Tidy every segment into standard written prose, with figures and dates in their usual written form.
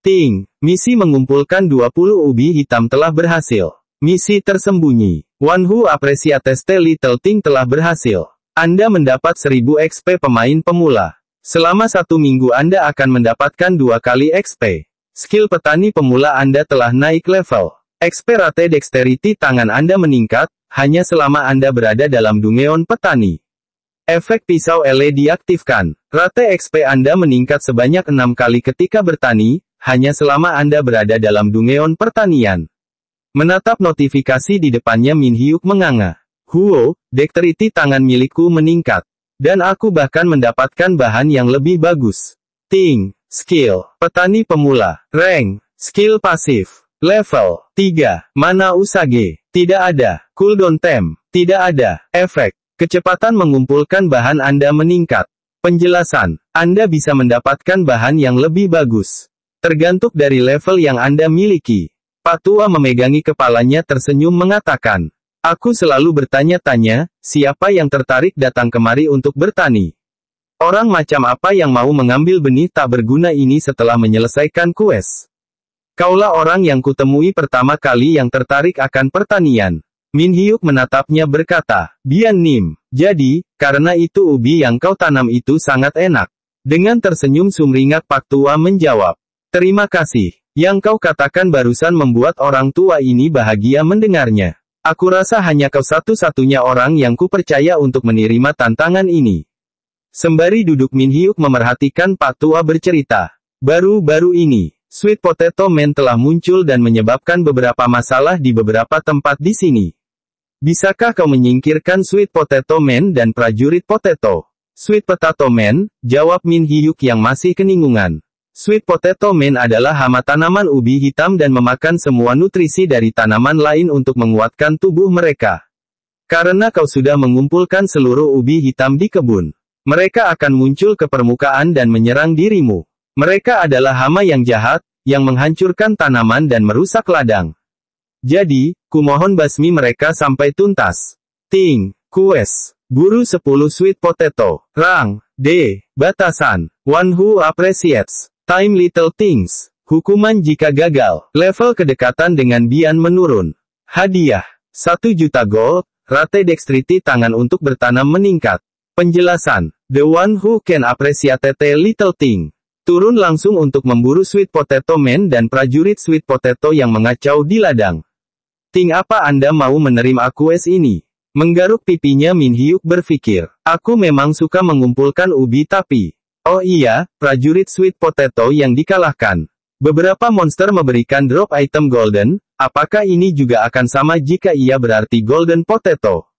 Ting, misi mengumpulkan 20 ubi hitam telah berhasil. Misi tersembunyi. One Who Appreciates the Little Thing telah berhasil. Anda mendapat 1000 XP pemain pemula. Selama 1 minggu Anda akan mendapatkan 2 kali XP. Skill petani pemula Anda telah naik level. XP rate dexterity tangan Anda meningkat, hanya selama Anda berada dalam dungeon petani. Efek pisau ele diaktifkan. Rate XP Anda meningkat sebanyak 6 kali ketika bertani, hanya selama Anda berada dalam dungeon pertanian. Menatap notifikasi di depannya Min Hyuk menganga. Huo, dexterity tangan milikku meningkat. Dan aku bahkan mendapatkan bahan yang lebih bagus. Ting, skill, petani pemula, rank, skill pasif, level 3, mana usage, tidak ada, cooldown tem, tidak ada, efek, kecepatan mengumpulkan bahan Anda meningkat. Penjelasan, Anda bisa mendapatkan bahan yang lebih bagus. Tergantung dari level yang Anda miliki. Pak Tua memegangi kepalanya tersenyum mengatakan, aku selalu bertanya-tanya, siapa yang tertarik datang kemari untuk bertani? Orang macam apa yang mau mengambil benih tak berguna ini setelah menyelesaikan kues? Kaulah orang yang kutemui pertama kali yang tertarik akan pertanian. Min Hyuk menatapnya berkata, Bian Nim, jadi, karena itu ubi yang kau tanam itu sangat enak. Dengan tersenyum sumringak Pak Tua menjawab, terima kasih, yang kau katakan barusan membuat orang tua ini bahagia mendengarnya. Aku rasa hanya kau satu-satunya orang yang kupercaya untuk menerima tantangan ini. Sembari duduk Min Hyuk memerhatikan Pak Tua bercerita. Baru-baru ini, Sweet Potato Man telah muncul dan menyebabkan beberapa masalah di beberapa tempat di sini. Bisakah kau menyingkirkan Sweet Potato Man dan prajurit Potato? Sweet Potato Man, jawab Min Hyuk yang masih keningungan. Sweet Potato Man adalah hama tanaman ubi hitam dan memakan semua nutrisi dari tanaman lain untuk menguatkan tubuh mereka. Karena kau sudah mengumpulkan seluruh ubi hitam di kebun, mereka akan muncul ke permukaan dan menyerang dirimu. Mereka adalah hama yang jahat, yang menghancurkan tanaman dan merusak ladang. Jadi, kumohon basmi mereka sampai tuntas. Ting, kues, buru 10 Sweet Potato, rang, D, batasan, One Who Appreciates Time Little Things. Hukuman jika gagal. Level kedekatan dengan Bian menurun. Hadiah. 1 juta gold. Rate dexterity tangan untuk bertanam meningkat. Penjelasan. The One Who Can Appreciate a Little Thing. Turun langsung untuk memburu Sweet Potato Man dan prajurit Sweet Potato yang mengacau di ladang. Ting, apa Anda mau menerima quest ini? Menggaruk pipinya Min Hyuk berpikir. Aku memang suka mengumpulkan ubi tapi... Oh iya, prajurit Sweet Potato yang dikalahkan. Beberapa monster memberikan drop item golden, apakah ini juga akan sama jika ia berarti golden potato?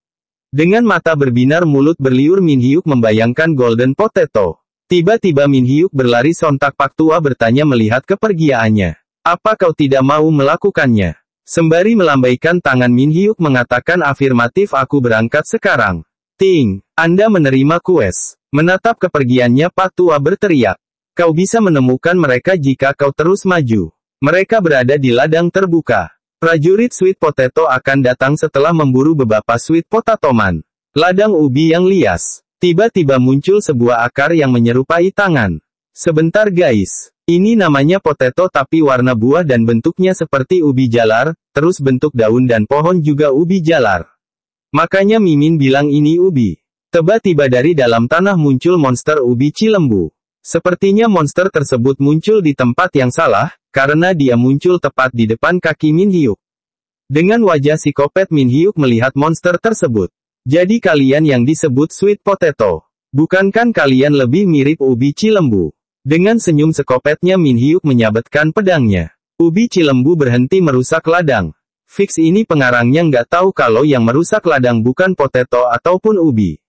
Dengan mata berbinar mulut berliur Min Hyuk membayangkan golden potato. Tiba-tiba Min Hyuk berlari sontak Pak Tua bertanya melihat kepergiannya. Apa kau tidak mau melakukannya? Sembari melambaikan tangan Min Hyuk mengatakan afirmatif aku berangkat sekarang. Ting, Anda menerima quest. Menatap kepergiannya Pak Tua berteriak. Kau bisa menemukan mereka jika kau terus maju. Mereka berada di ladang terbuka. Prajurit Sweet Potato akan datang setelah memburu beberapa Sweet Potato Man. Ladang ubi yang lias. Tiba-tiba muncul sebuah akar yang menyerupai tangan. Sebentar guys. Ini namanya potato tapi warna buah dan bentuknya seperti ubi jalar, terus bentuk daun dan pohon juga ubi jalar. Makanya Mimin bilang ini ubi. Tiba-tiba dari dalam tanah muncul monster ubi cilembu. Sepertinya monster tersebut muncul di tempat yang salah, karena dia muncul tepat di depan kaki Min Hyuk. Dengan wajah psikopat Min Hyuk melihat monster tersebut. Jadi kalian yang disebut Sweet Potato. Bukankah kalian lebih mirip ubi cilembu? Dengan senyum psikopatnya Min Hyuk menyabetkan pedangnya. Ubi cilembu berhenti merusak ladang. Fix ini pengarangnya nggak tahu kalau yang merusak ladang bukan potato ataupun ubi.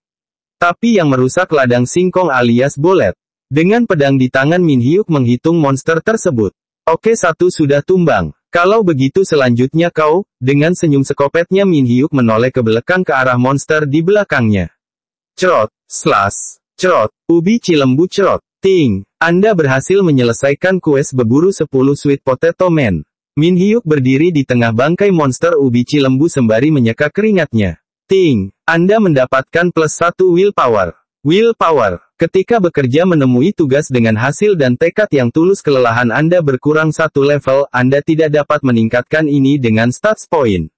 Tapi yang merusak ladang singkong alias bolet. Dengan pedang di tangan Min Hyuk menghitung monster tersebut. Oke, 1 sudah tumbang. Kalau begitu selanjutnya kau, dengan senyum psikopatnya Min Hyuk menoleh ke belakang ke arah monster di belakangnya. Cerot, slash, cerot, ubi cilembu cerot. Ting, Anda berhasil menyelesaikan quest berburu 10 Sweet Potato Man. Min Hyuk berdiri di tengah bangkai monster ubi cilembu sembari menyeka keringatnya. Ting, Anda mendapatkan +1 willpower. Willpower. Ketika bekerja menemui tugas dengan hasil dan tekad yang tulus, kelelahan Anda berkurang satu level, Anda tidak dapat meningkatkan ini dengan stats point.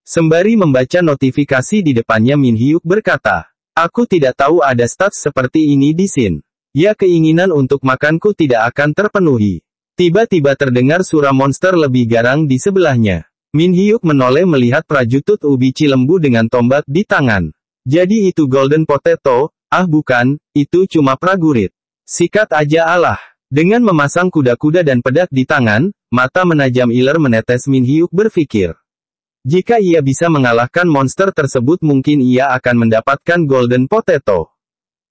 Sembari membaca notifikasi di depannya, Min Hyuk berkata, "Aku tidak tahu ada stats seperti ini di Shin. Ya, keinginan untuk makanku tidak akan terpenuhi." Tiba-tiba terdengar suara monster lebih garang di sebelahnya. Min Hyuk menoleh melihat prajutut ubi cilembu dengan tombak di tangan. Jadi itu Golden Potato? Ah bukan, itu cuma prajurit. Sikat aja alah. Dengan memasang kuda-kuda dan pedang di tangan, mata menajam iler menetes. Min Hyuk berpikir. Jika ia bisa mengalahkan monster tersebut, mungkin ia akan mendapatkan Golden Potato.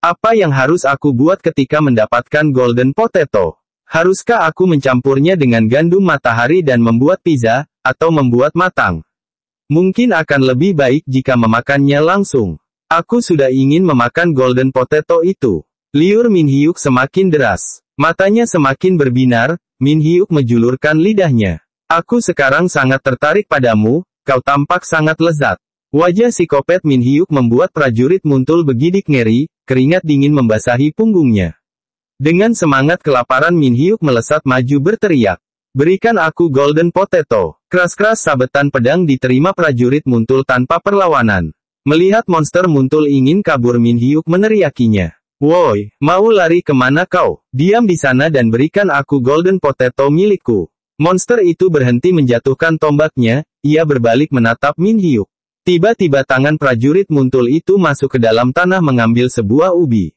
Apa yang harus aku buat ketika mendapatkan Golden Potato? Haruskah aku mencampurnya dengan gandum matahari dan membuat pizza, atau membuat matang? Mungkin akan lebih baik jika memakannya langsung. Aku sudah ingin memakan Golden Potato itu. Liur Min Hyuk semakin deras. Matanya semakin berbinar. Min Hyuk menjulurkan lidahnya. Aku sekarang sangat tertarik padamu, kau tampak sangat lezat. Wajah psikopat Min Hyuk membuat prajurit Muntul bergidik ngeri, keringat dingin membasahi punggungnya. Dengan semangat kelaparan, Min Hyuk melesat maju berteriak. Berikan aku Golden Potato. Keras-keras sabetan pedang diterima prajurit Muntul tanpa perlawanan. Melihat monster Muntul ingin kabur, Min Hyuk meneriakinya. Woi, mau lari kemana kau? Diam di sana dan berikan aku Golden Potato milikku. Monster itu berhenti menjatuhkan tombaknya, ia berbalik menatap Min Hyuk. Tiba-tiba tangan prajurit Muntul itu masuk ke dalam tanah mengambil sebuah ubi.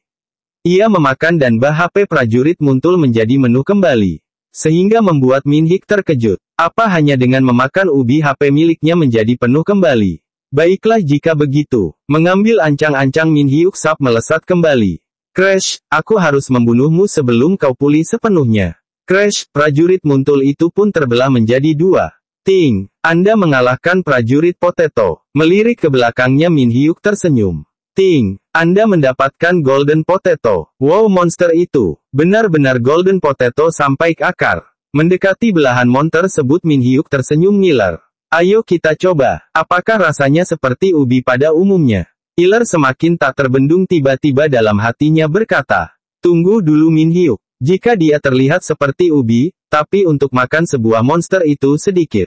Ia memakan dan HP prajurit Muntul menjadi menu kembali. Sehingga membuat Min Hyuk terkejut. Apa hanya dengan memakan ubi HP miliknya menjadi penuh kembali? Baiklah jika begitu. Mengambil ancang-ancang, Min Hyuk sap melesat kembali. Crash, aku harus membunuhmu sebelum kau pulih sepenuhnya. Crash, prajurit Muntul itu pun terbelah menjadi dua. Ting, Anda mengalahkan prajurit Potato. Melirik ke belakangnya, Min Hyuk tersenyum. Ting, Anda mendapatkan Golden Potato. Wow, monster itu benar-benar Golden Potato sampai ke akar. Mendekati belahan monster tersebut, Min Hyuk tersenyum ngiler. Ayo kita coba, apakah rasanya seperti ubi pada umumnya? Iler semakin tak terbendung, tiba-tiba dalam hatinya berkata, tunggu dulu Min Hyuk, jika dia terlihat seperti ubi, tapi untuk makan sebuah monster itu sedikit.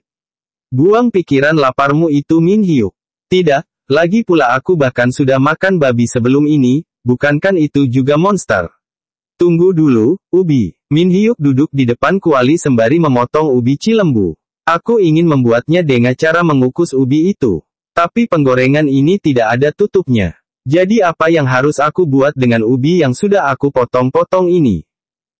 Buang pikiran laparmu itu Min Hyuk. Tidak. Lagi pula aku bahkan sudah makan babi sebelum ini, bukankah itu juga monster? Tunggu dulu, ubi. Min Hyuk duduk di depan kuali sembari memotong ubi cilembu. Aku ingin membuatnya dengan cara mengukus ubi itu. Tapi penggorengan ini tidak ada tutupnya. Jadi apa yang harus aku buat dengan ubi yang sudah aku potong-potong ini?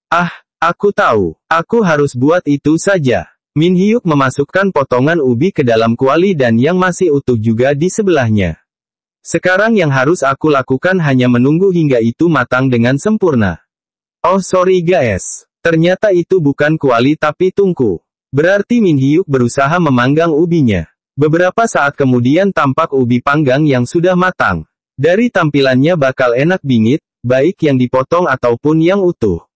Ah, aku tahu. Aku harus buat itu saja. Min Hyuk memasukkan potongan ubi ke dalam kuali dan yang masih utuh juga di sebelahnya. Sekarang yang harus aku lakukan hanya menunggu hingga itu matang dengan sempurna. Oh sorry guys, ternyata itu bukan kuali tapi tungku. Berarti Min Hyuk berusaha memanggang ubinya. Beberapa saat kemudian tampak ubi panggang yang sudah matang. Dari tampilannya bakal enak bingit, baik yang dipotong ataupun yang utuh.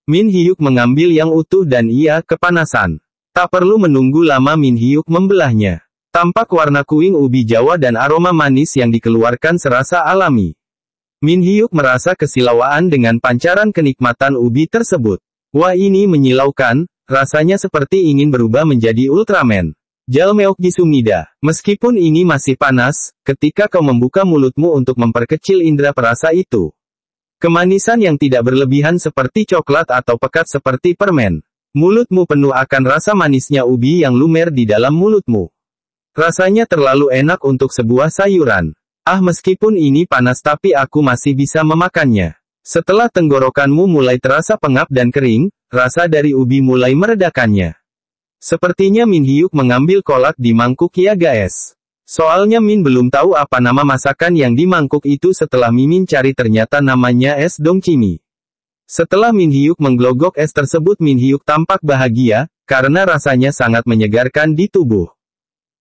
Min Hyuk mengambil yang utuh dan ia kepanasan. Tak perlu menunggu lama, Min Hyuk membelahnya. Tampak warna kuing ubi Jawa dan aroma manis yang dikeluarkan serasa alami. Min Hyuk merasa kesilauan dengan pancaran kenikmatan ubi tersebut. Wah, ini menyilaukan, rasanya seperti ingin berubah menjadi Ultraman. Jalmeok Gisumida, meskipun ini masih panas, ketika kau membuka mulutmu untuk memperkecil indera perasa itu. Kemanisan yang tidak berlebihan seperti coklat atau pekat seperti permen. Mulutmu penuh akan rasa manisnya ubi yang lumer di dalam mulutmu. Rasanya terlalu enak untuk sebuah sayuran. Ah, meskipun ini panas tapi aku masih bisa memakannya. Setelah tenggorokanmu mulai terasa pengap dan kering, rasa dari ubi mulai meredakannya. Sepertinya Min Hyuk mengambil kolak di mangkuk ya guys. Soalnya Min belum tahu apa nama masakan yang di mangkuk itu. Setelah Mimin cari ternyata namanya es dongcimi. Setelah Min Hyuk mengglogok es tersebut, Min Hyuk tampak bahagia, karena rasanya sangat menyegarkan di tubuh.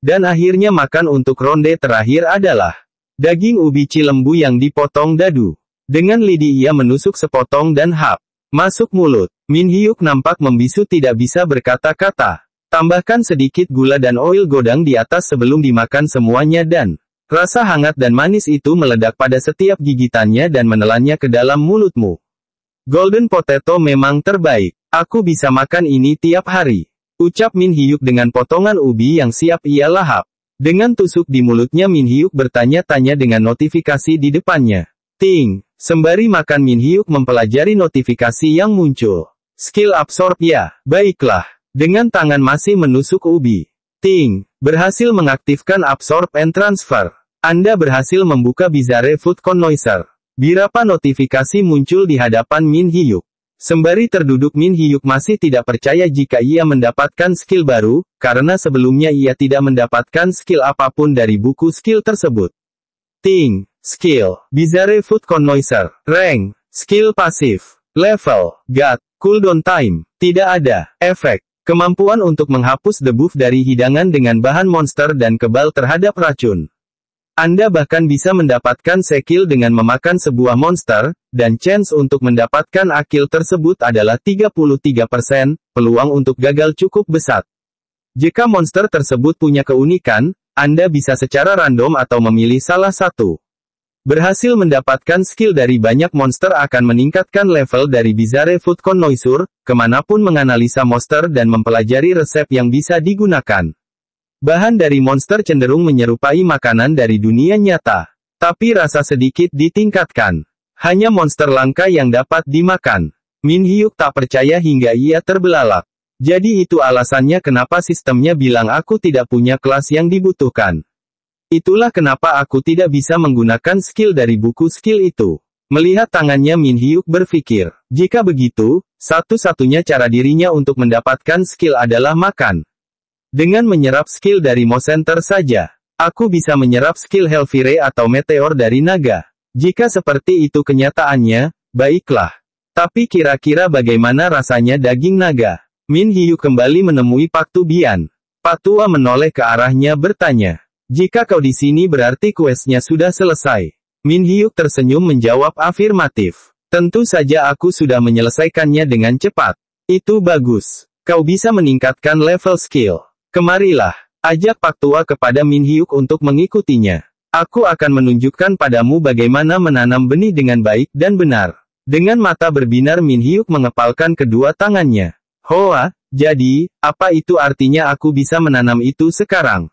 Dan akhirnya makan untuk ronde terakhir adalah daging ubi cilembu yang dipotong dadu. Dengan lidi ia menusuk sepotong dan hap masuk mulut. Min Hyuk nampak membisu, tidak bisa berkata-kata. Tambahkan sedikit gula dan oil godang di atas sebelum dimakan semuanya dan Rasa hangat dan manis itu meledak pada setiap gigitannya dan menelannya ke dalam mulutmu. Golden potato memang terbaik. Aku bisa makan ini tiap hari. Ucap Min Hyuk dengan potongan ubi yang siap ia lahap. Dengan tusuk di mulutnya Min Hyuk bertanya-tanya dengan notifikasi di depannya. Ting. Sembari makan Min Hyuk mempelajari notifikasi yang muncul. Skill absorb ya. Baiklah. Dengan tangan masih menusuk ubi. Ting. Berhasil mengaktifkan absorb and transfer. Anda berhasil membuka Bizarre Food Connoisseur. Beberapa notifikasi muncul di hadapan Min Hyuk. Sembari terduduk Min Hyuk masih tidak percaya jika ia mendapatkan skill baru, karena sebelumnya ia tidak mendapatkan skill apapun dari buku skill tersebut. Ting. Skill. Bizarre Food Connoisseur. Rank. Skill pasif. Level. God. Cooldown time. Tidak ada. Efek. Kemampuan untuk menghapus debuff dari hidangan dengan bahan monster dan kebal terhadap racun. Anda bahkan bisa mendapatkan skill dengan memakan sebuah monster, dan chance untuk mendapatkan akil tersebut adalah 33%, peluang untuk gagal cukup besar. Jika monster tersebut punya keunikan, Anda bisa secara random atau memilih salah satu. Berhasil mendapatkan skill dari banyak monster akan meningkatkan level dari Bizarre Food Connoisseur, kemanapun menganalisa monster dan mempelajari resep yang bisa digunakan. Bahan dari monster cenderung menyerupai makanan dari dunia nyata. Tapi rasa sedikit ditingkatkan. Hanya monster langka yang dapat dimakan. Min Hyuk tak percaya hingga ia terbelalak. Jadi itu alasannya kenapa sistemnya bilang aku tidak punya kelas yang dibutuhkan. Itulah kenapa aku tidak bisa menggunakan skill dari buku skill itu. Melihat tangannya Min Hyuk berpikir, jika begitu, satu-satunya cara dirinya untuk mendapatkan skill adalah makan. Dengan menyerap skill dari Mo Center saja, aku bisa menyerap skill Hellfire atau Meteor dari naga. Jika seperti itu kenyataannya, baiklah. Tapi kira-kira bagaimana rasanya daging naga? Min Hyuk kembali menemui Pak Tu Bian. Pak Tua menoleh ke arahnya bertanya. Jika kau di sini berarti questnya sudah selesai. Min Hyuk tersenyum menjawab afirmatif. Tentu saja aku sudah menyelesaikannya dengan cepat. Itu bagus. Kau bisa meningkatkan level skill. Kemarilah, ajak Pak Tua kepada Min Hyuk untuk mengikutinya. Aku akan menunjukkan padamu bagaimana menanam benih dengan baik dan benar. Dengan mata berbinar Min Hyuk mengepalkan kedua tangannya. Hoa, jadi, apa itu artinya aku bisa menanam itu sekarang?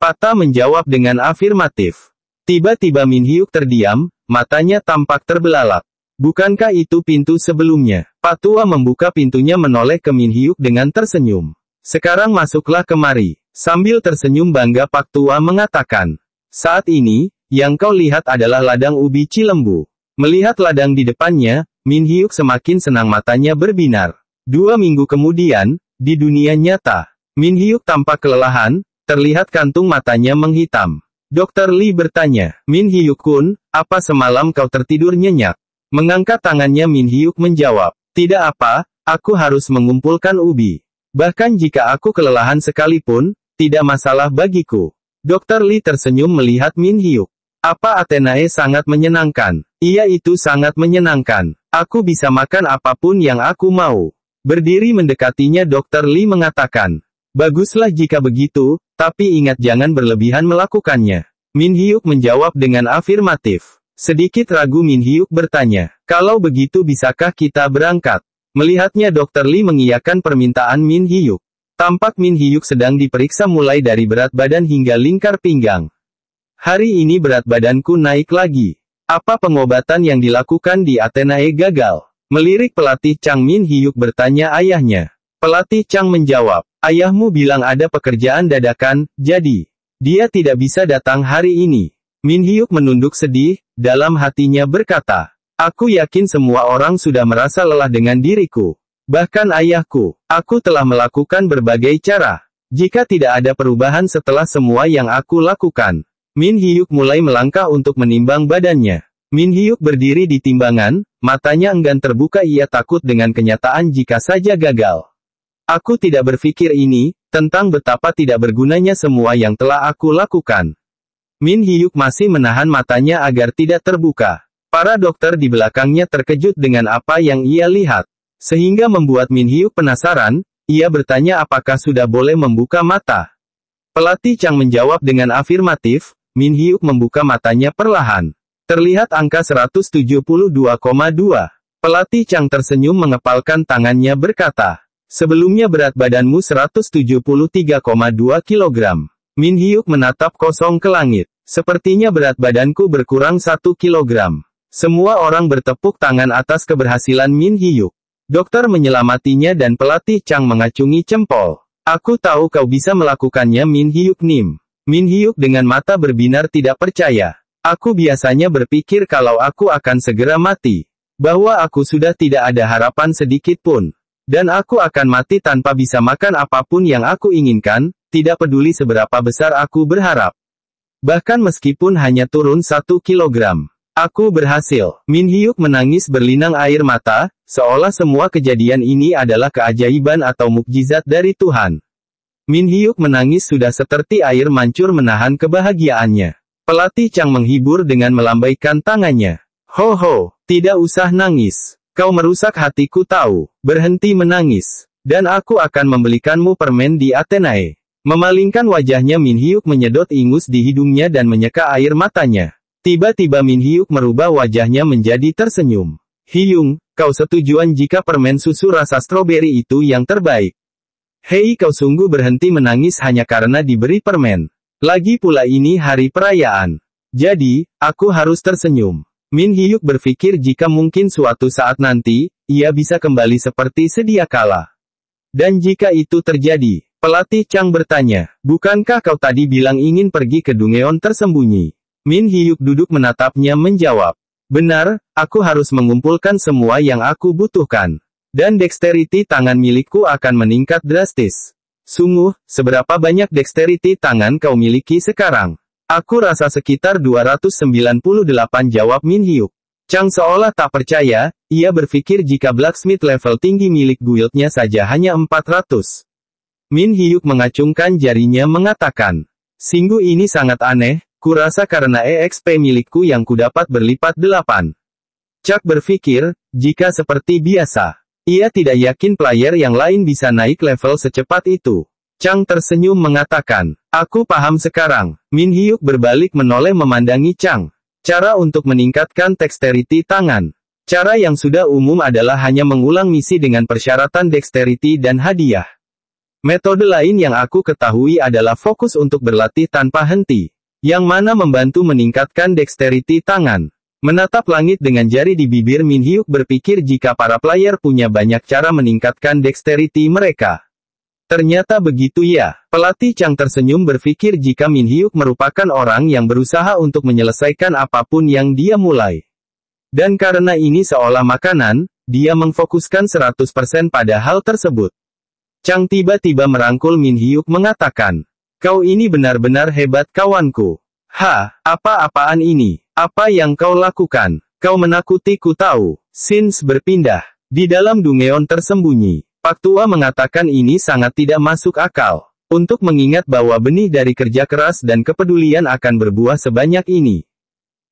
Pak Ta menjawab dengan afirmatif. Tiba-tiba Min Hyuk terdiam, matanya tampak terbelalak. Bukankah itu pintu sebelumnya? Pak Tua membuka pintunya menoleh ke Min Hyuk dengan tersenyum. Sekarang masuklah kemari. Sambil tersenyum bangga Pak Tua mengatakan. Saat ini, yang kau lihat adalah ladang ubi Cilembu. Melihat ladang di depannya, Min Hyuk semakin senang matanya berbinar. 2 minggu kemudian, di dunia nyata, Min Hyuk tampak kelelahan, terlihat kantung matanya menghitam. Dr. Lee bertanya, Min Hyuk-kun, apa semalam kau tertidur nyenyak? Mengangkat tangannya Min Hyuk menjawab, tidak apa, aku harus mengumpulkan ubi. Bahkan jika aku kelelahan sekalipun, tidak masalah bagiku. Dr. Lee tersenyum melihat Min Hyuk. Apa Athenae sangat menyenangkan? Iya itu sangat menyenangkan. Aku bisa makan apapun yang aku mau. Berdiri mendekatinya Dr. Lee mengatakan. Baguslah jika begitu, tapi ingat jangan berlebihan melakukannya. Min Hyuk menjawab dengan afirmatif. Sedikit ragu Min Hyuk bertanya, kalau begitu bisakah kita berangkat? Melihatnya Dr. Lee mengiyakan permintaan Min Hyuk. Tampak Min Hyuk sedang diperiksa mulai dari berat badan hingga lingkar pinggang. Hari ini berat badanku naik lagi. Apa pengobatan yang dilakukan di Athenae gagal? Melirik pelatih Chang Min Hyuk bertanya ayahnya. Pelatih Chang menjawab, ayahmu bilang ada pekerjaan dadakan, jadi dia tidak bisa datang hari ini. Min Hyuk menunduk sedih, dalam hatinya berkata, aku yakin semua orang sudah merasa lelah dengan diriku. Bahkan ayahku, aku telah melakukan berbagai cara. Jika tidak ada perubahan setelah semua yang aku lakukan. Min Hyuk mulai melangkah untuk menimbang badannya. Min Hyuk berdiri di timbangan, matanya enggan terbuka ia takut dengan kenyataan jika saja gagal. Aku tidak berpikir ini, tentang betapa tidak bergunanya semua yang telah aku lakukan. Min Hyuk masih menahan matanya agar tidak terbuka. Para dokter di belakangnya terkejut dengan apa yang ia lihat. Sehingga membuat Min Hyuk penasaran, ia bertanya apakah sudah boleh membuka mata. Pelatih Chang menjawab dengan afirmatif, Min Hyuk membuka matanya perlahan. Terlihat angka 172,2. Pelatih Chang tersenyum mengepalkan tangannya berkata, sebelumnya berat badanmu 173,2 kg. Min Hyuk menatap kosong ke langit. Sepertinya berat badanku berkurang 1 kg. Semua orang bertepuk tangan atas keberhasilan Min Hyuk. Dokter menyelamatinya dan pelatih Chang mengacungi jempol. Aku tahu kau bisa melakukannya Min Hyuk Nim. Min Hyuk dengan mata berbinar tidak percaya. Aku biasanya berpikir kalau aku akan segera mati. Bahwa aku sudah tidak ada harapan sedikit pun. Dan aku akan mati tanpa bisa makan apapun yang aku inginkan, tidak peduli seberapa besar aku berharap. Bahkan meskipun hanya turun 1 kilogram. Aku berhasil. Min Hyuk menangis berlinang air mata, seolah semua kejadian ini adalah keajaiban atau mukjizat dari Tuhan. Min Hyuk menangis sudah seperti air mancur menahan kebahagiaannya. Pelatih Chang menghibur dengan melambaikan tangannya. Ho ho, tidak usah nangis. Kau merusak hatiku tahu. Berhenti menangis. Dan aku akan membelikanmu permen di Athenae. Memalingkan wajahnya Min Hyuk menyedot ingus di hidungnya dan menyeka air matanya. Tiba-tiba Min Hyuk merubah wajahnya menjadi tersenyum. Hyung, kau setujuan jika permen susu rasa stroberi itu yang terbaik. Hei, kau sungguh berhenti menangis hanya karena diberi permen. Lagi pula ini hari perayaan. Jadi, aku harus tersenyum. Min Hyuk berpikir jika mungkin suatu saat nanti, ia bisa kembali seperti sedia kala. Dan jika itu terjadi, pelatih Chang bertanya, bukankah kau tadi bilang ingin pergi ke Dungeon tersembunyi? Min Hyuk duduk menatapnya menjawab. Benar, aku harus mengumpulkan semua yang aku butuhkan. Dan dexterity tangan milikku akan meningkat drastis. Sungguh, seberapa banyak dexterity tangan kau miliki sekarang? Aku rasa sekitar 298 jawab Min Hyuk. Chang seolah tak percaya, ia berpikir jika blacksmith level tinggi milik guildnya saja hanya 400. Min Hyuk mengacungkan jarinya mengatakan, sungguh ini sangat aneh. Kurasa karena EXP milikku yang kudapat berlipat 8. Chuck berpikir, jika seperti biasa, ia tidak yakin player yang lain bisa naik level secepat itu. Chang tersenyum mengatakan, aku paham sekarang. Min Hyuk berbalik menoleh memandangi Chang. Cara untuk meningkatkan dexterity tangan. Cara yang sudah umum adalah hanya mengulang misi dengan persyaratan dexterity dan hadiah. Metode lain yang aku ketahui adalah fokus untuk berlatih tanpa henti. Yang mana membantu meningkatkan dexterity tangan. Menatap langit dengan jari di bibir Min Hyuk berpikir jika para player punya banyak cara meningkatkan dexterity mereka. Ternyata begitu ya. Pelatih Chang tersenyum berpikir jika Min Hyuk merupakan orang yang berusaha untuk menyelesaikan apapun yang dia mulai. Dan karena ini seolah makanan, dia memfokuskan 100% pada hal tersebut. Chang tiba-tiba merangkul Min Hyuk mengatakan, kau ini benar-benar hebat kawanku. Apa-apaan ini? Apa yang kau lakukan? Kau menakutiku tahu. Sins berpindah. Di dalam Dungeon tersembunyi. Pak Tua mengatakan ini sangat tidak masuk akal. Untuk mengingat bahwa benih dari kerja keras dan kepedulian akan berbuah sebanyak ini.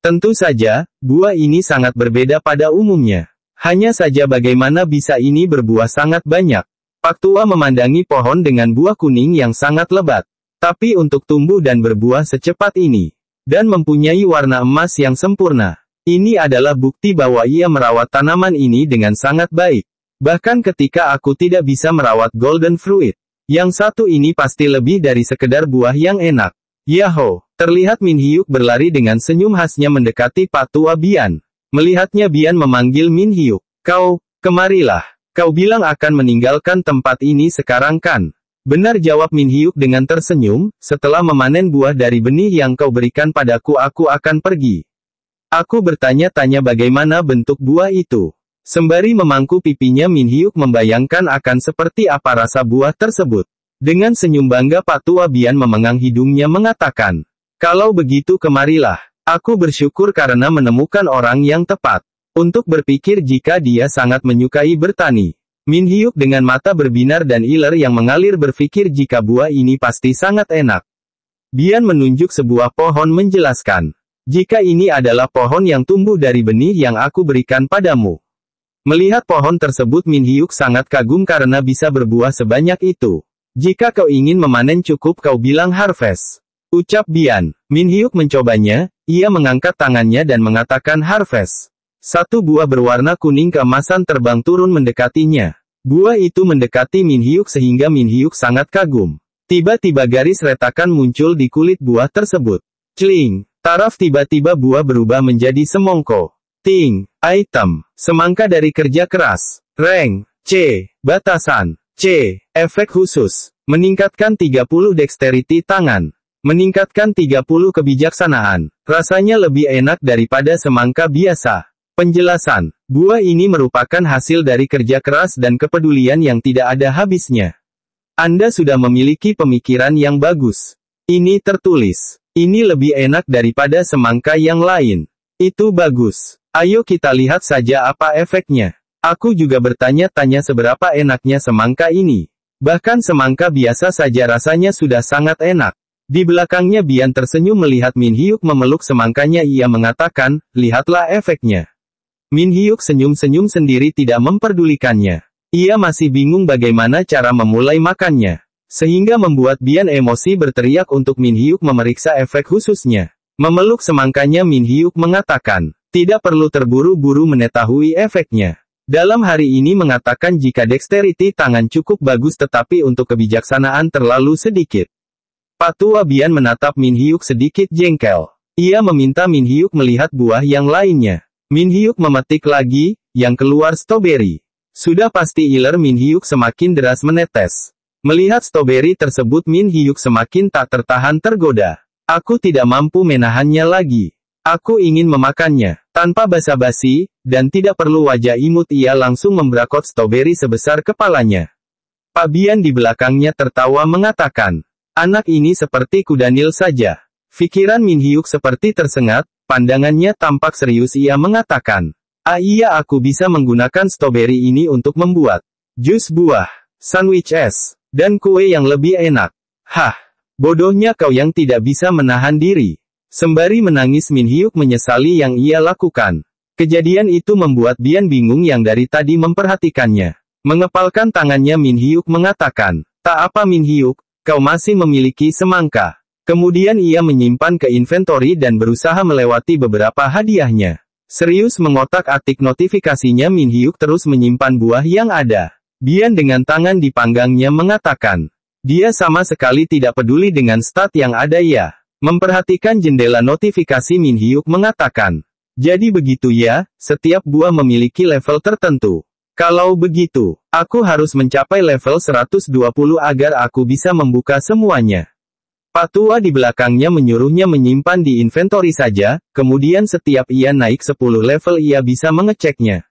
Tentu saja, buah ini sangat berbeda pada umumnya. Hanya saja bagaimana bisa ini berbuah sangat banyak. Pak Tua memandangi pohon dengan buah kuning yang sangat lebat. Tapi untuk tumbuh dan berbuah secepat ini, dan mempunyai warna emas yang sempurna, ini adalah bukti bahwa ia merawat tanaman ini dengan sangat baik. Bahkan ketika aku tidak bisa merawat golden fruit, yang satu ini pasti lebih dari sekedar buah yang enak. Yahoo! Terlihat Min Hyuk berlari dengan senyum khasnya mendekati Pak Tua Bian. Melihatnya Bian memanggil Min Hyuk. Kau, kemarilah. Kau bilang akan meninggalkan tempat ini sekarang kan? Benar jawab Min Hyuk dengan tersenyum, setelah memanen buah dari benih yang kau berikan padaku aku akan pergi. Aku bertanya-tanya bagaimana bentuk buah itu. Sembari memangku pipinya Min Hyuk membayangkan akan seperti apa rasa buah tersebut. Dengan senyum bangga Pak Tua Bian memegang hidungnya mengatakan, kalau begitu kemarilah. Aku bersyukur karena menemukan orang yang tepat. Untuk berpikir jika dia sangat menyukai bertani. Min Hyuk dengan mata berbinar dan iler yang mengalir berpikir jika buah ini pasti sangat enak. Bian menunjuk sebuah pohon menjelaskan. Jika ini adalah pohon yang tumbuh dari benih yang aku berikan padamu. Melihat pohon tersebut Min Hyuk sangat kagum karena bisa berbuah sebanyak itu. Jika kau ingin memanen cukup kau bilang harvest. Ucap Bian. Min Hyuk mencobanya, ia mengangkat tangannya dan mengatakan harvest. Satu buah berwarna kuning keemasan terbang turun mendekatinya. Buah itu mendekati Min Hyuk sehingga Min Hyuk sangat kagum. Tiba-tiba garis retakan muncul di kulit buah tersebut. Cling. Taraf tiba-tiba buah berubah menjadi semongko. Ting. Item. Semangka dari kerja keras. Rank. C. Batasan. C. Efek khusus. Meningkatkan 30 dexterity tangan. Meningkatkan 30 kebijaksanaan. Rasanya lebih enak daripada semangka biasa. Penjelasan. Buah ini merupakan hasil dari kerja keras dan kepedulian yang tidak ada habisnya. Anda sudah memiliki pemikiran yang bagus. Ini tertulis. Ini lebih enak daripada semangka yang lain. Itu bagus. Ayo kita lihat saja apa efeknya. Aku juga bertanya-tanya seberapa enaknya semangka ini. Bahkan semangka biasa saja rasanya sudah sangat enak. Di belakangnya Bian tersenyum melihat Min Hyuk memeluk semangkanya. Ia mengatakan, lihatlah efeknya. Min Hyuk senyum-senyum sendiri tidak memperdulikannya. Ia masih bingung bagaimana cara memulai makannya. Sehingga membuat Bian emosi berteriak untuk Min Hyuk memeriksa efek khususnya. Memeluk semangkanya Min Hyuk mengatakan, tidak perlu terburu-buru mengetahui efeknya. Dalam hari ini mengatakan jika dexterity tangan cukup bagus tetapi untuk kebijaksanaan terlalu sedikit. Pak Tua Bian menatap Min Hyuk sedikit jengkel. Ia meminta Min Hyuk melihat buah yang lainnya. Min Hyuk memetik lagi, yang keluar strawberry. Sudah pasti iler Min Hyuk semakin deras menetes. Melihat strawberry tersebut Min Hyuk semakin tak tertahan tergoda. Aku tidak mampu menahannya lagi. Aku ingin memakannya. Tanpa basa-basi, dan tidak perlu wajah imut ia langsung membrakot strawberry sebesar kepalanya. Pak Bian di belakangnya tertawa mengatakan, anak ini seperti kuda Nil saja. Pikiran Min Hyuk seperti tersengat, pandangannya tampak serius ia mengatakan, iya aku bisa menggunakan strawberry ini untuk membuat jus buah, sandwich es, dan kue yang lebih enak. Hah, bodohnya kau yang tidak bisa menahan diri. Sembari menangis Min Hyuk menyesali yang ia lakukan. Kejadian itu membuat Bian bingung yang dari tadi memperhatikannya. Mengepalkan tangannya Min Hyuk mengatakan, tak apa Min Hyuk, kau masih memiliki semangka. Kemudian ia menyimpan ke inventory dan berusaha melewati beberapa hadiahnya. Serius mengotak-atik notifikasinya Min Hyuk terus menyimpan buah yang ada. Bian dengan tangan di panggangnya mengatakan, dia sama sekali tidak peduli dengan stat yang ada ya. Memperhatikan jendela notifikasi Min Hyuk mengatakan, jadi begitu ya, setiap buah memiliki level tertentu. Kalau begitu, aku harus mencapai level 120 agar aku bisa membuka semuanya. Pak Tua di belakangnya menyuruhnya menyimpan di inventory saja, kemudian setiap ia naik 10 level ia bisa mengeceknya.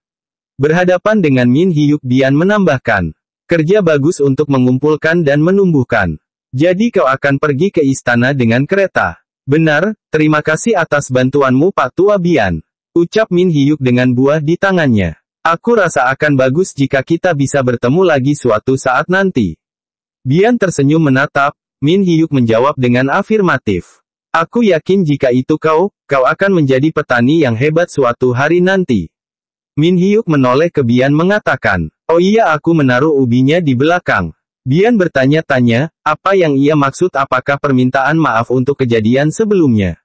Berhadapan dengan Min Hyuk Bian menambahkan, kerja bagus untuk mengumpulkan dan menumbuhkan. Jadi kau akan pergi ke istana dengan kereta. Benar, terima kasih atas bantuanmu Pak Tua Bian. Ucap Min Hyuk dengan buah di tangannya. Aku rasa akan bagus jika kita bisa bertemu lagi suatu saat nanti. Bian tersenyum menatap, Min Hyuk menjawab dengan afirmatif. Aku yakin jika itu kau akan menjadi petani yang hebat suatu hari nanti. Min Hyuk menoleh ke Bian mengatakan, oh iya aku menaruh ubinya di belakang. Bian bertanya-tanya, apa yang ia maksud apakah permintaan maaf untuk kejadian sebelumnya.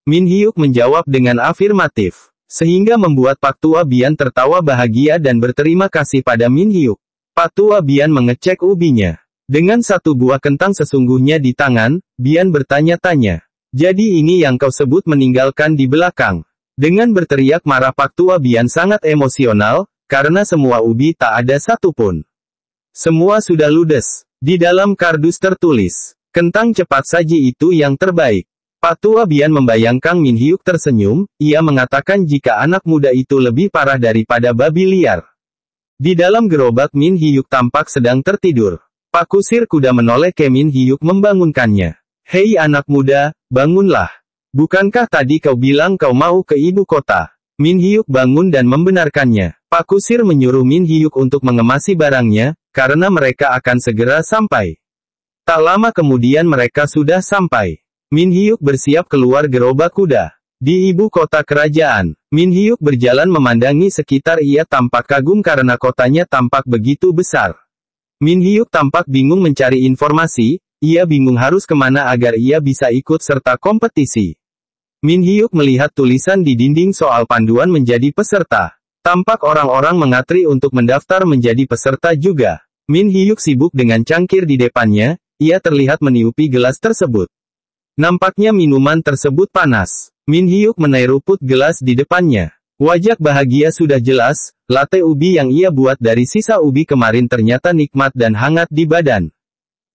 Min Hyuk menjawab dengan afirmatif. Sehingga membuat Pak Tua Bian tertawa bahagia dan berterima kasih pada Min Hyuk. Pak Tua Bian mengecek ubinya. Dengan satu buah kentang sesungguhnya di tangan, Bian bertanya-tanya. Jadi ini yang kau sebut meninggalkan di belakang. Dengan berteriak marah Pak Tua Bian sangat emosional, karena semua ubi tak ada satupun. Semua sudah ludes. Di dalam kardus tertulis, kentang cepat saji itu yang terbaik. Pak Tua Bian membayangkan Min Hyuk tersenyum, ia mengatakan jika anak muda itu lebih parah daripada babi liar. Di dalam gerobak Min Hyuk tampak sedang tertidur. Pak kusir kuda menoleh ke Min Hyuk membangunkannya. Hei anak muda, bangunlah. Bukankah tadi kau bilang kau mau ke ibu kota? Min Hyuk bangun dan membenarkannya. Pak kusir menyuruh Min Hyuk untuk mengemasi barangnya, karena mereka akan segera sampai. Tak lama kemudian mereka sudah sampai. Min Hyuk bersiap keluar gerobak kuda. Di ibu kota kerajaan, Min Hyuk berjalan memandangi sekitar ia tampak kagum karena kotanya tampak begitu besar. Min Hyuk tampak bingung mencari informasi, ia bingung harus kemana agar ia bisa ikut serta kompetisi. Min Hyuk melihat tulisan di dinding soal panduan menjadi peserta. Tampak orang-orang mengantri untuk mendaftar menjadi peserta juga. Min Hyuk sibuk dengan cangkir di depannya, ia terlihat meniupi gelas tersebut. Nampaknya minuman tersebut panas. Min Hyuk menairuput gelas di depannya. Wajah bahagia sudah jelas, latte ubi yang ia buat dari sisa ubi kemarin ternyata nikmat dan hangat di badan.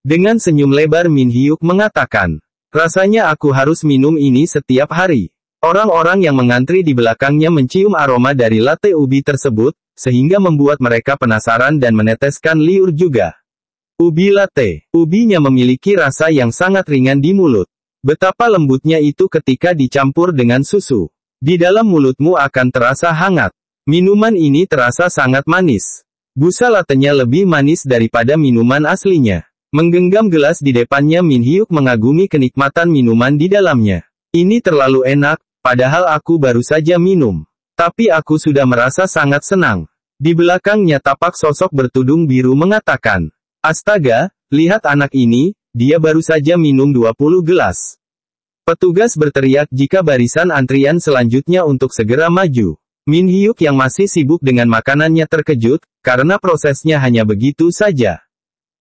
Dengan senyum lebar Min Hyuk mengatakan, rasanya aku harus minum ini setiap hari. Orang-orang yang mengantri di belakangnya mencium aroma dari latte ubi tersebut, sehingga membuat mereka penasaran dan meneteskan liur juga. Ubi latte. Ubinya memiliki rasa yang sangat ringan di mulut. Betapa lembutnya itu ketika dicampur dengan susu. Di dalam mulutmu akan terasa hangat. Minuman ini terasa sangat manis. Busa latenya lebih manis daripada minuman aslinya. Menggenggam gelas di depannya Min Hyuk mengagumi kenikmatan minuman di dalamnya. Ini terlalu enak, padahal aku baru saja minum. Tapi aku sudah merasa sangat senang. Di belakangnya tapak sosok bertudung biru mengatakan, astaga, lihat anak ini, dia baru saja minum 20 gelas. Petugas berteriak jika barisan antrian selanjutnya untuk segera maju. Min Hyuk yang masih sibuk dengan makanannya terkejut, karena prosesnya hanya begitu saja.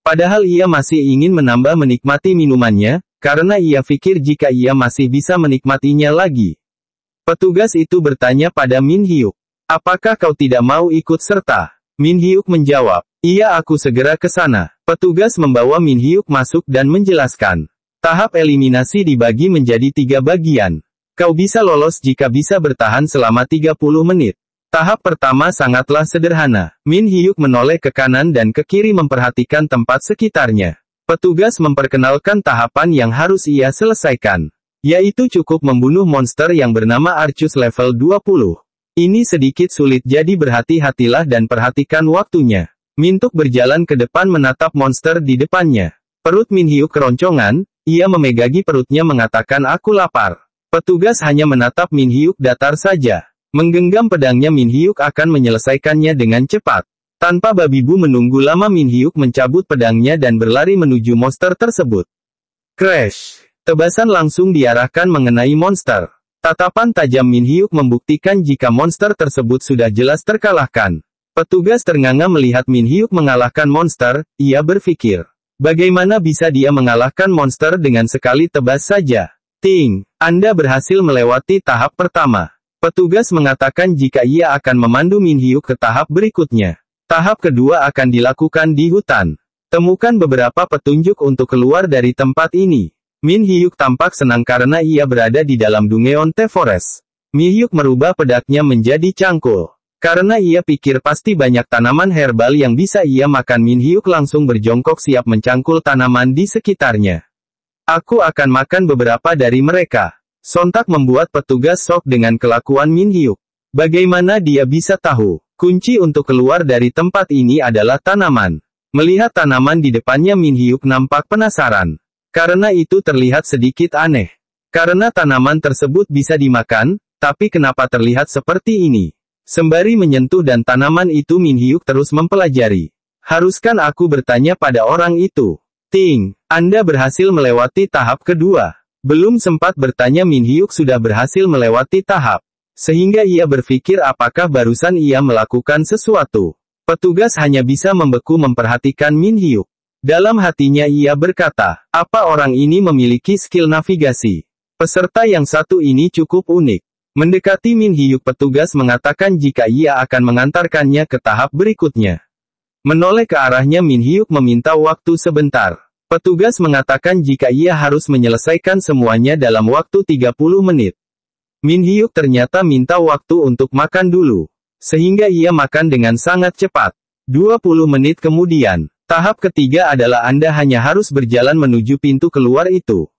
Padahal ia masih ingin menambah menikmati minumannya, karena ia pikir jika ia masih bisa menikmatinya lagi. Petugas itu bertanya pada Min Hyuk, apakah kau tidak mau ikut serta? Min Hyuk menjawab, iya aku segera ke sana. Petugas membawa Min Hyuk masuk dan menjelaskan. Tahap eliminasi dibagi menjadi 3 bagian. Kau bisa lolos jika bisa bertahan selama 30 menit. Tahap pertama sangatlah sederhana. Min Hyuk menoleh ke kanan dan ke kiri memperhatikan tempat sekitarnya. Petugas memperkenalkan tahapan yang harus ia selesaikan. Yaitu cukup membunuh monster yang bernama Arcus level 20. Ini sedikit sulit jadi berhati-hatilah dan perhatikan waktunya. Mintuk berjalan ke depan menatap monster di depannya. Perut Min Hyuk keroncongan, ia memegagi perutnya mengatakan aku lapar. Petugas hanya menatap Min Hyuk datar saja. Menggenggam pedangnya Min Hyuk akan menyelesaikannya dengan cepat. Tanpa babi bu menunggu lama Min Hyuk mencabut pedangnya dan berlari menuju monster tersebut. Crash! Tebasan langsung diarahkan mengenai monster. Tatapan tajam Min Hyuk membuktikan jika monster tersebut sudah jelas terkalahkan. Petugas ternganga melihat Min Hyuk mengalahkan monster, ia berpikir. Bagaimana bisa dia mengalahkan monster dengan sekali tebas saja? Ting, Anda berhasil melewati tahap pertama. Petugas mengatakan jika ia akan memandu Min Hyuk ke tahap berikutnya. Tahap kedua akan dilakukan di hutan. Temukan beberapa petunjuk untuk keluar dari tempat ini. Min Hyuk tampak senang karena ia berada di dalam Dungeon The Forest. Min Hyuk merubah pedangnya menjadi cangkul. Karena ia pikir pasti banyak tanaman herbal yang bisa ia makan Min Hyuk langsung berjongkok siap mencangkul tanaman di sekitarnya. Aku akan makan beberapa dari mereka. Sontak membuat petugas shock dengan kelakuan Min Hyuk. Bagaimana dia bisa tahu? Kunci untuk keluar dari tempat ini adalah tanaman. Melihat tanaman di depannya Min Hyuk nampak penasaran. Karena itu terlihat sedikit aneh. Karena tanaman tersebut bisa dimakan, tapi kenapa terlihat seperti ini? Sembari menyentuh dan tanaman itu Min Hyuk terus mempelajari. Haruskan aku bertanya pada orang itu? Ting, Anda berhasil melewati tahap kedua. Belum sempat bertanya Min Hyuk sudah berhasil melewati tahap. Sehingga ia berpikir apakah barusan ia melakukan sesuatu. Petugas hanya bisa membeku memperhatikan Min Hyuk. Dalam hatinya ia berkata, apa orang ini memiliki skill navigasi? Peserta yang satu ini cukup unik. Mendekati Min Hyuk petugas mengatakan jika ia akan mengantarkannya ke tahap berikutnya. Menoleh ke arahnya Min Hyuk meminta waktu sebentar. Petugas mengatakan jika ia harus menyelesaikan semuanya dalam waktu 30 menit. Min Hyuk ternyata minta waktu untuk makan dulu. Sehingga ia makan dengan sangat cepat. 20 menit kemudian, tahap ketiga adalah Anda hanya harus berjalan menuju pintu keluar itu.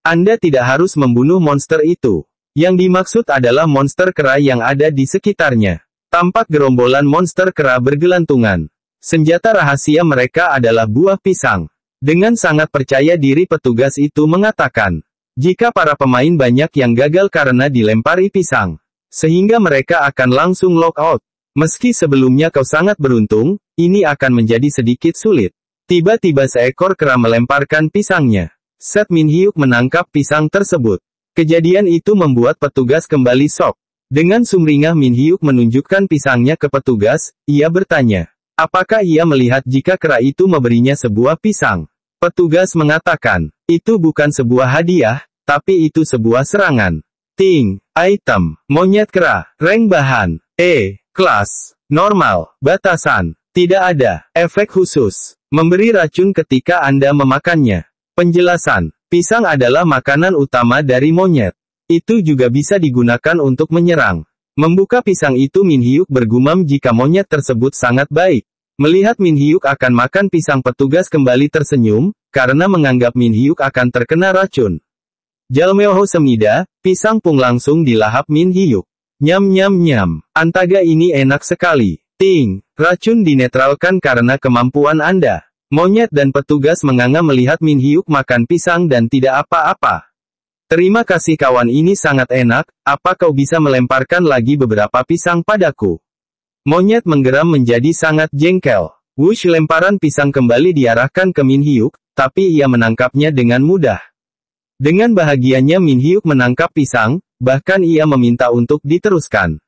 Anda tidak harus membunuh monster itu. Yang dimaksud adalah monster kera yang ada di sekitarnya. Tampak gerombolan monster kera bergelantungan. Senjata rahasia mereka adalah buah pisang. Dengan sangat percaya diri petugas itu mengatakan, jika para pemain banyak yang gagal karena dilempari pisang, sehingga mereka akan langsung lock out. Meski sebelumnya kau sangat beruntung, ini akan menjadi sedikit sulit. Tiba-tiba seekor kera melemparkan pisangnya. Saat Min Hyuk menangkap pisang tersebut. Kejadian itu membuat petugas kembali shock. Dengan sumringah Min Hyuk menunjukkan pisangnya ke petugas, ia bertanya, apakah ia melihat jika kera itu memberinya sebuah pisang? Petugas mengatakan, itu bukan sebuah hadiah, tapi itu sebuah serangan. Ting, item, monyet kera, rank bahan, kelas, normal, batasan, tidak ada, efek khusus. Memberi racun ketika Anda memakannya. Penjelasan, pisang adalah makanan utama dari monyet. Itu juga bisa digunakan untuk menyerang. Membuka pisang itu Min Hyuk bergumam jika monyet tersebut sangat baik. Melihat Min Hyuk akan makan pisang petugas kembali tersenyum, karena menganggap Min Hyuk akan terkena racun. Jalmeoho semida, pisang pun langsung dilahap Min Hyuk. Nyam nyam nyam, antaga ini enak sekali. Ting, racun dinetralkan karena kemampuan Anda. Monyet dan petugas menganga melihat Min Hyuk makan pisang dan tidak apa-apa. Terima kasih kawan, ini sangat enak, apa kau bisa melemparkan lagi beberapa pisang padaku? Monyet menggeram menjadi sangat jengkel. Wush, lemparan pisang kembali diarahkan ke Min Hyuk, tapi ia menangkapnya dengan mudah. Dengan bahagianya Min Hyuk menangkap pisang, bahkan ia meminta untuk diteruskan.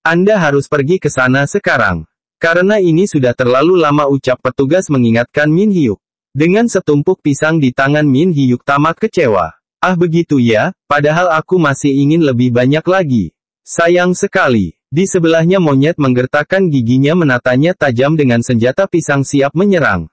Anda harus pergi ke sana sekarang. Karena ini sudah terlalu lama, ucap petugas mengingatkan Min Hyuk. Dengan setumpuk pisang di tangan Min Hyuk tamak kecewa. Ah begitu ya, padahal aku masih ingin lebih banyak lagi. Sayang sekali. Di sebelahnya monyet menggertakkan giginya menatanya tajam dengan senjata pisang siap menyerang.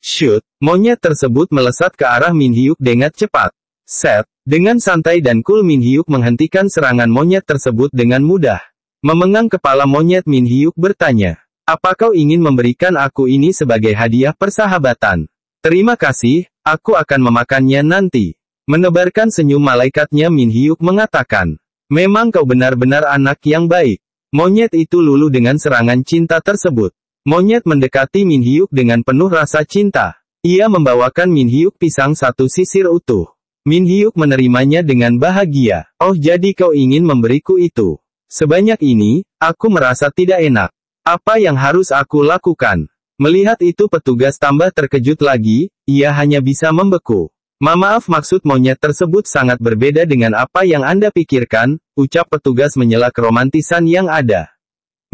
Shoot, monyet tersebut melesat ke arah Min Hyuk dengan cepat. Set, dengan santai dan cool Min Hyuk menghentikan serangan monyet tersebut dengan mudah. Memegang kepala monyet Min Hyuk bertanya, apa kau ingin memberikan aku ini sebagai hadiah persahabatan? Terima kasih, aku akan memakannya nanti. Menebarkan senyum malaikatnya Min Hyuk mengatakan, memang kau benar-benar anak yang baik. Monyet itu luluh dengan serangan cinta tersebut. Monyet mendekati Min Hyuk dengan penuh rasa cinta. Ia membawakan Min Hyuk pisang satu sisir utuh. Min Hyuk menerimanya dengan bahagia. Oh, jadi kau ingin memberiku itu? Sebanyak ini, aku merasa tidak enak. Apa yang harus aku lakukan? Melihat itu petugas tambah terkejut lagi, ia hanya bisa membeku. Maaf, maksud monyet tersebut sangat berbeda dengan apa yang Anda pikirkan, ucap petugas menyela keromantisan yang ada.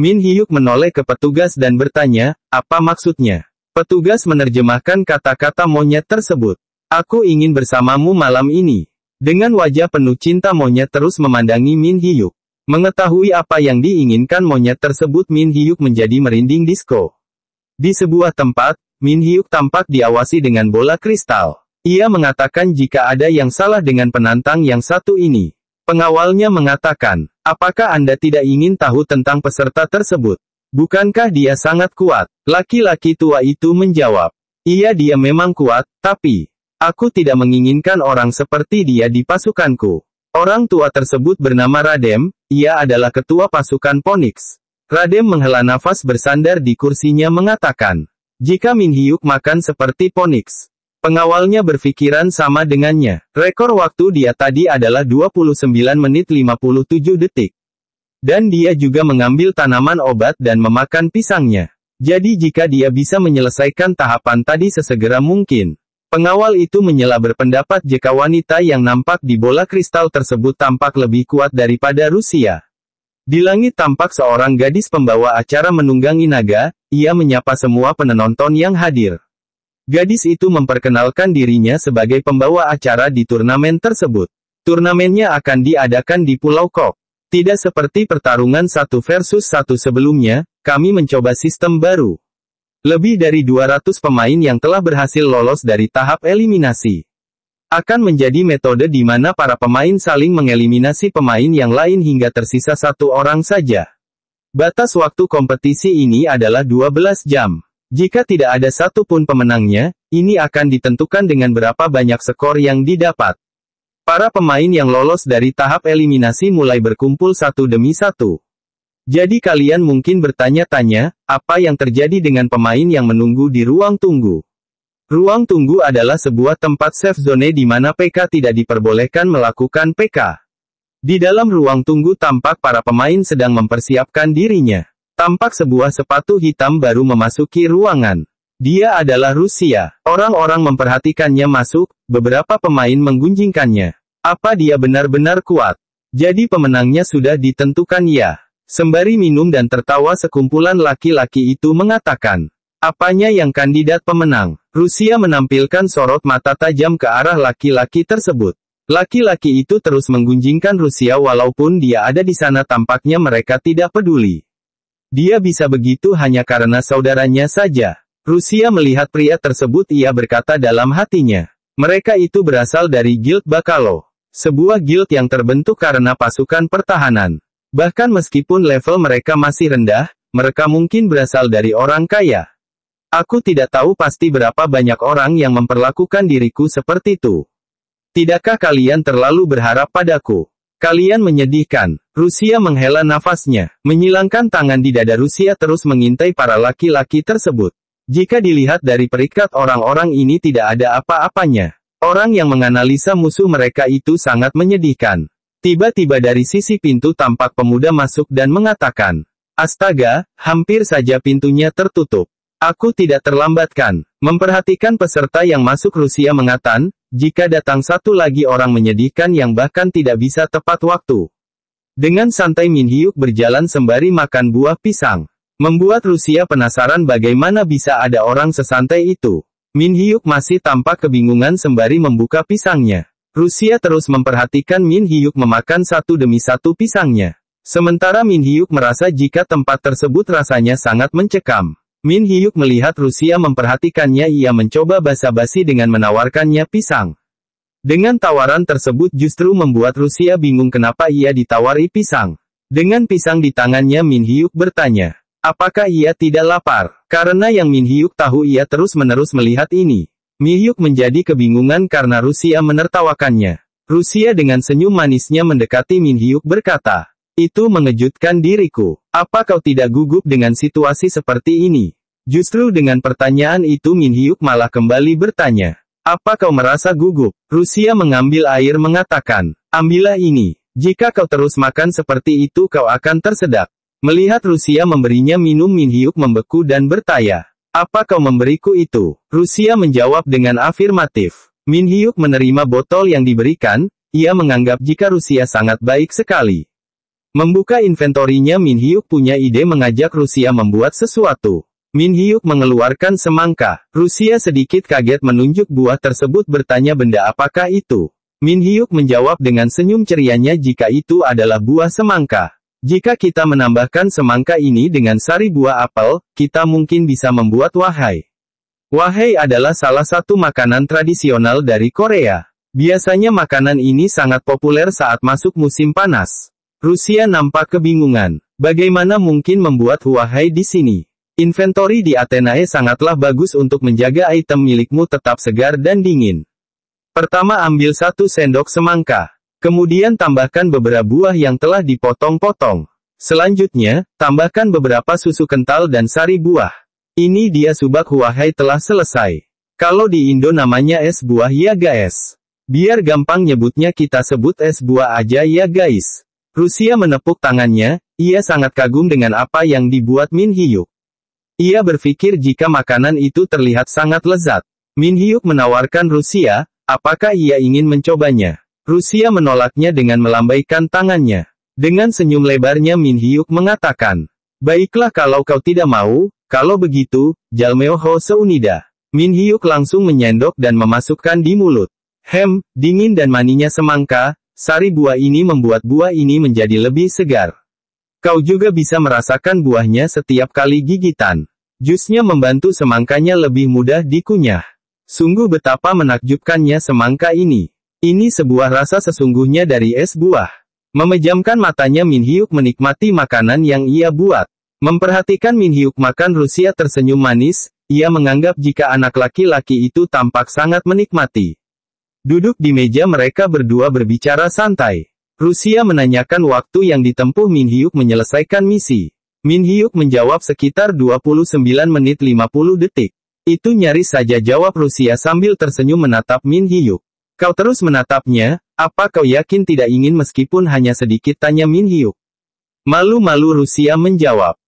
Min Hyuk menoleh ke petugas dan bertanya, apa maksudnya? Petugas menerjemahkan kata-kata monyet tersebut. Aku ingin bersamamu malam ini. Dengan wajah penuh cinta monyet terus memandangi Min Hyuk. Mengetahui apa yang diinginkan monyet tersebut, Min Hyuk menjadi merinding disco. Di sebuah tempat, Min Hyuk tampak diawasi dengan bola kristal. Ia mengatakan jika ada yang salah dengan penantang yang satu ini. Pengawalnya mengatakan, apakah Anda tidak ingin tahu tentang peserta tersebut? Bukankah dia sangat kuat? Laki-laki tua itu menjawab, iya dia memang kuat, tapi aku tidak menginginkan orang seperti dia di pasukanku. Orang tua tersebut bernama Radem, ia adalah ketua pasukan Phoenix. Radem menghela nafas bersandar di kursinya mengatakan, jika Min Hyuk makan seperti Phoenix. Pengawalnya berpikiran sama dengannya. Rekor waktu dia tadi adalah 29 menit 57 detik. Dan dia juga mengambil tanaman obat dan memakan pisangnya. Jadi jika dia bisa menyelesaikan tahapan tadi sesegera mungkin. Pengawal itu menyela berpendapat jika wanita yang nampak di bola kristal tersebut tampak lebih kuat daripada Rusia. Di langit tampak seorang gadis pembawa acara menunggangi naga, ia menyapa semua penonton yang hadir. Gadis itu memperkenalkan dirinya sebagai pembawa acara di turnamen tersebut. Turnamennya akan diadakan di Pulau Kok. Tidak seperti pertarungan 1 versus 1 sebelumnya, kami mencoba sistem baru. Lebih dari 200 pemain yang telah berhasil lolos dari tahap eliminasi. Akan menjadi metode di mana para pemain saling mengeliminasi pemain yang lain hingga tersisa 1 orang saja. Batas waktu kompetisi ini adalah 12 jam. Jika tidak ada satu pun pemenangnya, ini akan ditentukan dengan berapa banyak skor yang didapat. Para pemain yang lolos dari tahap eliminasi mulai berkumpul satu demi satu. Jadi kalian mungkin bertanya-tanya, apa yang terjadi dengan pemain yang menunggu di ruang tunggu? Ruang tunggu adalah sebuah tempat safe zone di mana PK tidak diperbolehkan melakukan PK. Di dalam ruang tunggu tampak para pemain sedang mempersiapkan dirinya. Tampak sebuah sepatu hitam baru memasuki ruangan. Dia adalah Rusia. Orang-orang memperhatikannya masuk, beberapa pemain menggunjingkannya. Apa dia benar-benar kuat? Jadi pemenangnya sudah ditentukan ya. Sembari minum dan tertawa sekumpulan laki-laki itu mengatakan. Apanya yang kandidat pemenang? Rusia menampilkan sorot mata tajam ke arah laki-laki tersebut. Laki-laki itu terus menggunjingkan Rusia walaupun dia ada di sana tampaknya mereka tidak peduli. Dia bisa begitu hanya karena saudaranya saja. Rusia melihat pria tersebut ia berkata dalam hatinya. Mereka itu berasal dari Guild Bakalo. Sebuah guild yang terbentuk karena pasukan pertahanan. Bahkan meskipun level mereka masih rendah, mereka mungkin berasal dari orang kaya. Aku tidak tahu pasti berapa banyak orang yang memperlakukan diriku seperti itu. Tidakkah kalian terlalu berharap padaku? Kalian menyedihkan. Rusia menghela nafasnya. Menyilangkan tangan di dada Rusia terus mengintai para laki-laki tersebut. Jika dilihat dari perikat orang-orang ini tidak ada apa-apanya. Orang yang menganalisa musuh mereka itu sangat menyedihkan. Tiba-tiba dari sisi pintu tampak pemuda masuk dan mengatakan, astaga, hampir saja pintunya tertutup. Aku tidak terlambatkan. Memperhatikan peserta yang masuk Rusia mengatakan, jika datang satu lagi orang menyedihkan yang bahkan tidak bisa tepat waktu. Dengan santai Min Hyuk berjalan sembari makan buah pisang. Membuat Rusia penasaran bagaimana bisa ada orang sesantai itu. Min Hyuk masih tampak kebingungan sembari membuka pisangnya. Rusia terus memperhatikan Min Hyuk memakan satu demi satu pisangnya. Sementara Min Hyuk merasa jika tempat tersebut rasanya sangat mencekam. Min Hyuk melihat Rusia memperhatikannya ia mencoba basa-basi dengan menawarkannya pisang. Dengan tawaran tersebut justru membuat Rusia bingung kenapa ia ditawari pisang. Dengan pisang di tangannya Min Hyuk bertanya, apakah ia tidak lapar? Karena yang Min Hyuk tahu ia terus-menerus melihat ini. Min Hyuk menjadi kebingungan karena Rusia menertawakannya. Rusia dengan senyum manisnya mendekati Min Hyuk berkata, itu mengejutkan diriku. Apa kau tidak gugup dengan situasi seperti ini? Justru dengan pertanyaan itu Min Hyuk malah kembali bertanya, apa kau merasa gugup? Rusia mengambil air mengatakan, ambillah ini. Jika kau terus makan seperti itu kau akan tersedak. Melihat Rusia memberinya minum Min Hyuk membeku dan bertanya, apa kau memberiku itu? Rusia menjawab dengan afirmatif. Min Hyuk menerima botol yang diberikan, ia menganggap jika Rusia sangat baik sekali. Membuka inventorinya Min Hyuk punya ide mengajak Rusia membuat sesuatu. Min Hyuk mengeluarkan semangka. Rusia sedikit kaget menunjuk buah tersebut bertanya benda apakah itu. Min Hyuk menjawab dengan senyum cerianya jika itu adalah buah semangka. Jika kita menambahkan semangka ini dengan sari buah apel, kita mungkin bisa membuat wahai. Wahai adalah salah satu makanan tradisional dari Korea. Biasanya makanan ini sangat populer saat masuk musim panas. Rusia nampak kebingungan. Bagaimana mungkin membuat wahai di sini? Inventori di Athenae sangatlah bagus untuk menjaga item milikmu tetap segar dan dingin. Pertama ambil 1 sendok semangka. Kemudian tambahkan beberapa buah yang telah dipotong-potong. Selanjutnya, tambahkan beberapa susu kental dan sari buah. Ini dia subak wahai telah selesai. Kalau di Indo namanya es buah ya guys. Biar gampang nyebutnya kita sebut es buah aja ya guys. Rusia menepuk tangannya, ia sangat kagum dengan apa yang dibuat Min Hyuk. Ia berpikir jika makanan itu terlihat sangat lezat. Min Hyuk menawarkan Rusia, apakah ia ingin mencobanya? Rusia menolaknya dengan melambaikan tangannya. Dengan senyum lebarnya Min Hyuk mengatakan, baiklah kalau kau tidak mau, kalau begitu, Jalmeo Ho Seunida. Min Hyuk langsung menyendok dan memasukkan di mulut. Dingin dan maninya semangka, sari buah ini membuat buah ini menjadi lebih segar. Kau juga bisa merasakan buahnya setiap kali gigitan. Jusnya membantu semangkanya lebih mudah dikunyah. Sungguh betapa menakjubkannya semangka ini. Ini sebuah rasa sesungguhnya dari es buah. Memejamkan matanya Min Hyuk menikmati makanan yang ia buat. Memperhatikan Min Hyuk makan Rusia tersenyum manis, ia menganggap jika anak laki-laki itu tampak sangat menikmati. Duduk di meja mereka berdua berbicara santai. Rusia menanyakan waktu yang ditempuh Min Hyuk menyelesaikan misi. Min Hyuk menjawab sekitar 29 menit 50 detik. Itu nyaris saja jawab Rusia sambil tersenyum menatap Min Hyuk. Kau terus menatapnya, apa kau yakin tidak ingin meskipun hanya sedikit tanya Min Hyuk. Malu-malu Rusia menjawab,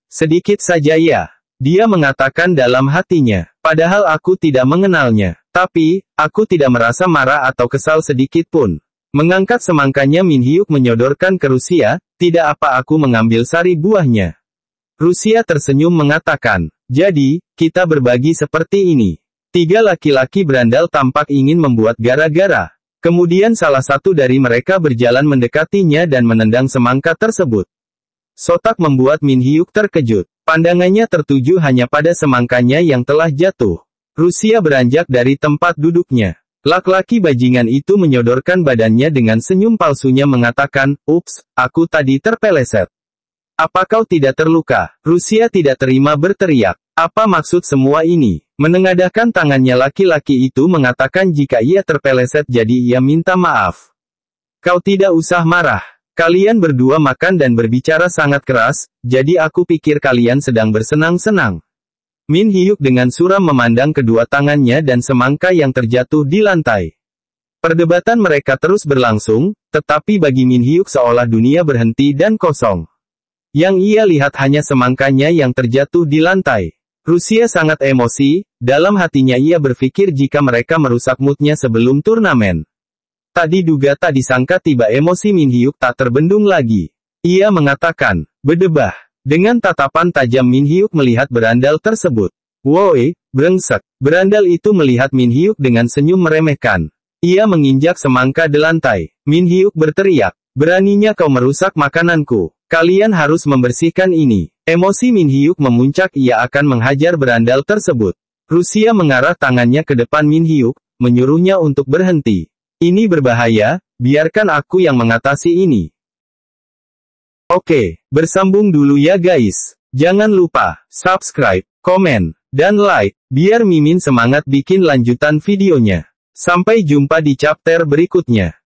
sedikit saja ya. Dia mengatakan dalam hatinya. Padahal aku tidak mengenalnya. Tapi, aku tidak merasa marah atau kesal sedikit pun. Mengangkat semangkanya Min Hyuk menyodorkan ke Rusia, tidak apa aku mengambil sari buahnya. Rusia tersenyum mengatakan, jadi, kita berbagi seperti ini. Tiga laki-laki berandal tampak ingin membuat gara-gara. Kemudian salah satu dari mereka berjalan mendekatinya dan menendang semangka tersebut. Sotak membuat Min Hyuk terkejut. Pandangannya tertuju hanya pada semangkanya yang telah jatuh. Rusia beranjak dari tempat duduknya. Laki-laki bajingan itu menyodorkan badannya dengan senyum palsunya mengatakan, "Ups, aku tadi terpeleset. Apa kau tidak terluka?" Rusia tidak terima berteriak. Apa maksud semua ini? Menengadahkan tangannya laki-laki itu mengatakan jika ia terpeleset jadi ia minta maaf. Kau tidak usah marah. Kalian berdua makan dan berbicara sangat keras, jadi aku pikir kalian sedang bersenang-senang. Min Hyuk dengan suram memandang kedua tangannya dan semangka yang terjatuh di lantai. Perdebatan mereka terus berlangsung, tetapi bagi Min Hyuk seolah dunia berhenti dan kosong. Yang ia lihat hanya semangkanya yang terjatuh di lantai. Rusia sangat emosi, dalam hatinya ia berpikir jika mereka merusak moodnya sebelum turnamen. Tak diduga tak disangka tiba emosi Min Hyuk tak terbendung lagi. Ia mengatakan, "Bedebah." Dengan tatapan tajam Min Hyuk melihat berandal tersebut. "Woi, brengsek." Berandal itu melihat Min Hyuk dengan senyum meremehkan. Ia menginjak semangka di lantai. Min Hyuk berteriak, "Beraninya kau merusak makananku. Kalian harus membersihkan ini." Emosi Min Hyuk memuncak, ia akan menghajar berandal tersebut. Rusia mengarah tangannya ke depan Min Hyuk, menyuruhnya untuk berhenti. "Ini berbahaya, biarkan aku yang mengatasi ini." Oke, bersambung dulu ya guys. Jangan lupa, subscribe, komen, dan like, biar Mimin semangat bikin lanjutan videonya. Sampai jumpa di chapter berikutnya.